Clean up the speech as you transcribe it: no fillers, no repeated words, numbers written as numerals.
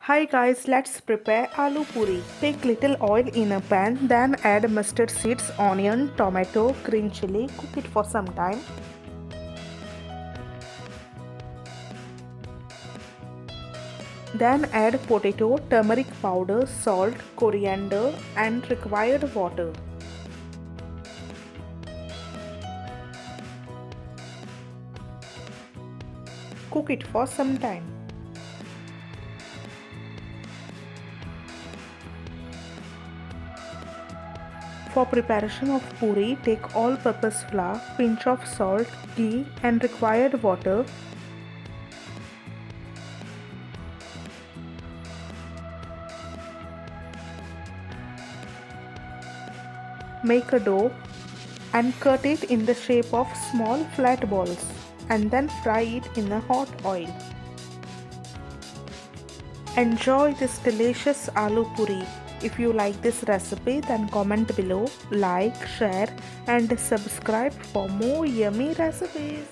Hi guys, let's prepare aloo puri. Take little oil in a pan, then add mustard seeds, onion, tomato, green chili. Cook it for some time. Then add potato, turmeric powder, salt, coriander and required water. Cook it for some time. For preparation of puri, take all-purpose flour, pinch of salt, ghee and required water. Make a dough and cut it in the shape of small flat balls and then fry it in a hot oil. Enjoy this delicious aloo puri. If you like this recipe, then comment below, like, share and subscribe for more yummy recipes.